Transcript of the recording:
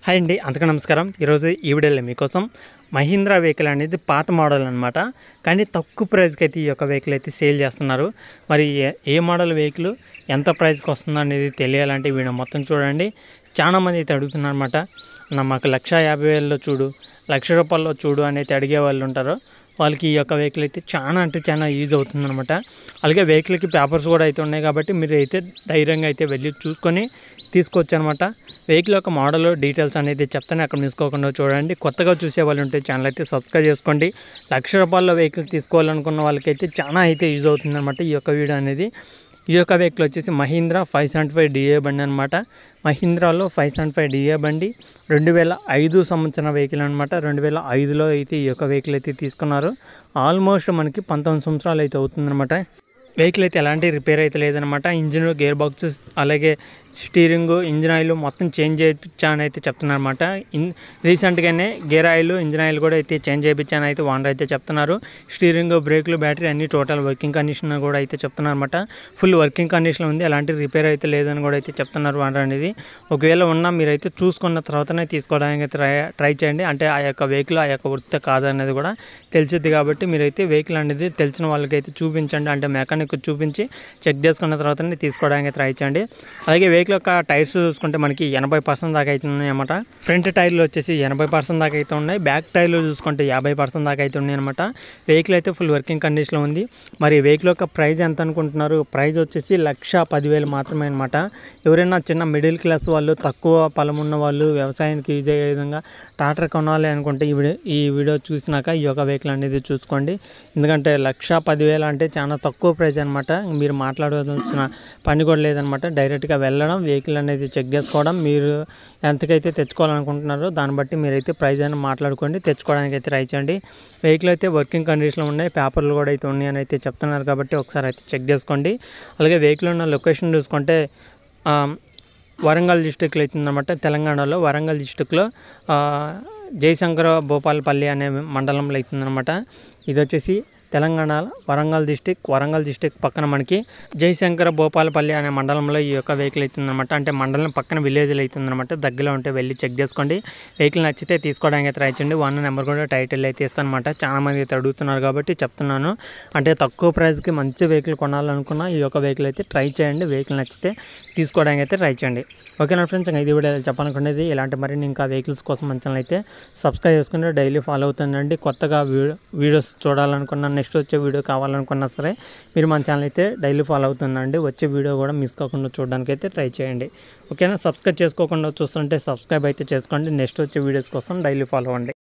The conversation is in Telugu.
హాయ్ అండి, అందరికీ నమస్కారం. ఈరోజు ఈ వీడియోలో మీకోసం మహీంద్రా వెహికల్ అనేది పాత మోడల్ అనమాట. కానీ తక్కువ ప్రైస్కి అయితే ఈ యొక్క వెహికల్ అయితే సేల్ చేస్తున్నారు. మరి ఏ మోడల్ వెహికల్ ఎంత ప్రైస్కి వస్తుందో అనేది తెలియాలంటే వీడియో మొత్తం చూడండి. చాలామంది అయితే అడుగుతున్నారు అనమాట, మాకు 1,50,000లో చూడు, ₹1,00,000 చూడు అని అయితే అడిగే వాళ్ళు ఉంటారు. వాళ్ళకి ఈ యొక్క వెహికల్ అయితే చాలా యూజ్ అవుతుందన్నమాట. అలాగే వెహికల్కి పేపర్స్ కూడా అయితే ఉన్నాయి కాబట్టి మీరు అయితే ధైర్యంగా అయితే వెళ్ళి చూసుకొని తీసుకోవచ్చు అనమాట. వెహికల్ యొక్క మోడల్ డీటెయిల్స్ అనేది చెప్తాను, అక్కడ మిసుకోకుండా చూడండి. కొత్తగా చూసే వాళ్ళు ఉంటే ఛానల్ అయితే సబ్స్క్రైబ్ చేసుకోండి. ₹1,00,000 వెహికల్ తీసుకోవాలనుకున్న వాళ్ళకైతే చాలా అయితే యూజ్ అవుతుందన్నమాట ఈ యొక్క వీడియో అనేది. ఈ యొక్క వెహికల్ వచ్చేసి మహీంద్రా 575 DA బండి అనమాట. మహీంద్రాలో 575 DA బండి 2005 సంవత్సరం వెహికల్ అనమాట. 2005లో అయితే ఈ యొక్క వెహికల్ అయితే తీసుకున్నారు. ఆల్మోస్ట్ మనకి 19 సంవత్సరాలు అయితే అవుతుందన్నమాట. వెహికల్ అయితే ఎలాంటి రిపేర్ అయితే లేదనమాట. ఇంజిన్, గేర్ బాక్స్, అలాగే స్టీరింగ్, ఇంజిన్ ఆయిల్ మొత్తం చేంజ్ చేయించాను అయితే చెప్తున్నారన్నమాట. రీసెంట్గానే గేర్ ఆయిల్, ఇంజిన్ ఆయిల్ కూడా అయితే చేంజ్ చేయించాను అయితే ఓనర్ అయితే చెప్తున్నారు. స్టీరింగ్, బ్రేకులు, బ్యాటరీ అన్ని టోటల్ వర్కింగ్ కండిషన్ కూడా అయితే చెప్తున్నారన్నమాట. ఫుల్ వర్కింగ్ కండిషన్లో ఉంది, ఎలాంటి రిపేర్ అయితే లేదని కూడా అయితే చెప్తున్నారు ఓనర్ అనేది. ఒకవేళ ఉన్నా మీరైతే చూసుకున్న తర్వాతనే తీసుకోవడానికి ట్రై చేయండి. అంటే ఆ యొక్క వెహికల్ ఆ యొక్క వృత్తి కాదనేది కూడా తెలిసిద్ది కాబట్టి మీరైతే వెహికల్ అనేది తెలిసిన వాళ్ళకైతే చూపించండి. అంటే మెకానిక్ చూపించి చెక్ చేసుకున్న తర్వాతనే తీసుకోవడానికి ట్రై చేయండి. అలాగే వెహికల్ యొక్క టైర్స్ చూసుకుంటే మనకి 80% దాకా అయితే ఉన్నాయి అన్నమాట. ఫ్రంట్ టైర్లు వచ్చేసి 80% దాకా అయితే ఉన్నాయి. బ్యాక్ టైర్లు చూసుకుంటే 50% దాకా అయితే ఉన్నాయి అనమాట. వెహికల్ అయితే ఫుల్ వర్కింగ్ కండిషన్లో ఉంది. మరి వెహికల్ యొక్క ప్రైస్ ఎంత అనుకుంటున్నారు? ప్రైస్ వచ్చేసి 1,10,000 మాత్రమే అనమాట. ఎవరైనా చిన్న మిడిల్ క్లాస్ వాళ్ళు, తక్కువ పొలం ఉన్న వాళ్ళు, వ్యవసాయానికి యూజ్ అయ్యే విధంగా ట్రాక్టర్ కొనాలి అనుకుంటే ఈ వీడియో చూసినాక ఈ యొక్క వెహికల్ అనేది చూసుకోండి. ఎందుకంటే 1,10,000 అంటే చాలా తక్కువ ప్రైస్ అనమాట. మీరు మాట్లాడవలసిన పని కూడా లేదనమాట. డైరెక్ట్గా వెళ్ళడం, వెహికల్ అనేది చెక్ చేసుకోవడం, మీరు ఎంతకైతే తెచ్చుకోవాలనుకుంటున్నారో దాన్ని బట్టి మీరైతే ప్రైస్ అయినా మాట్లాడుకోండి, తెచ్చుకోవడానికి అయితే ట్రై చేయండి. వెహికల్ అయితే వర్కింగ్ కండిషన్లో ఉన్నాయి, పేపర్లు కూడా అయితే ఉన్నాయి అని అయితే చెప్తున్నారు కాబట్టి ఒకసారి అయితే చెక్ చేసుకోండి. అలాగే వెహికల్ ఉన్న లొకేషన్ చూసుకుంటే వరంగల్ డిస్టిక్లో అవుతుందన్నమాట. తెలంగాణలో వరంగల్ డిస్టిక్లో జయశంకర భూపాలపల్లి అనే మండలంలో అవుతుందన్నమాట. ఇది వచ్చేసి తెలంగాణ వరంగల్ డిస్టిక్ పక్కన మనకి జయశంకర భూపాలపల్లి అనే మండలంలో ఈ యొక్క వెహికల్ అవుతుందన్నమాట. అంటే మండలం పక్కన విలేజ్లో అవుతుందన్నమాట. దగ్గరలో ఉంటే వెళ్ళి చెక్ చేసుకోండి. వెహికల్ నచ్చితే తీసుకోవడానికి అయితే ట్రై చేయండి. ఓనర్ నెంబర్ కూడా టైటిల్ అయితే ఇస్తానమాట. చాలామంది అయితే అడుగుతున్నారు కాబట్టి చెప్తున్నాను. అంటే తక్కువ ప్రైస్కి మంచి వెహికల్ కొనాలనుకున్న ఈ యొక్క వెహికల్ అయితే ట్రై చేయండి. వెహికల్ నచ్చితే తీసుకోవడానికి అయితే ట్రై చేయండి. ఓకేనా ఫ్రెండ్స్, ఇంకా ఇది వీడియో చెప్పాలనుకునేది ఇలాంటి మరిన్ని ఇంకా వెహికల్స్ కోసం మన ఛానల్ అయితే సబ్స్క్రైబ్ చేసుకుని డైలీ ఫాలో అవుతుందండి. కొత్తగా వీడియోస్ చూడాలనుకున్నా, నెక్స్ట్ వచ్చే వీడియో కావాలనుకున్నా సరే మీరు మన ఛానల్ అయితే డైలీ ఫాలో అవుతుందండి. వచ్చే వీడియో కూడా మిస్ కాకుండా చూడడానికి అయితే ట్రై చేయండి. ఓకేనా, సబ్స్క్రైబ్ చేసుకోకుండా చూస్తుంటే సబ్స్క్రైబ్ అయితే చేసుకోండి. నెక్స్ట్ వచ్చే వీడియోస్ కోసం డైలీ ఫాలో అవ్వండి.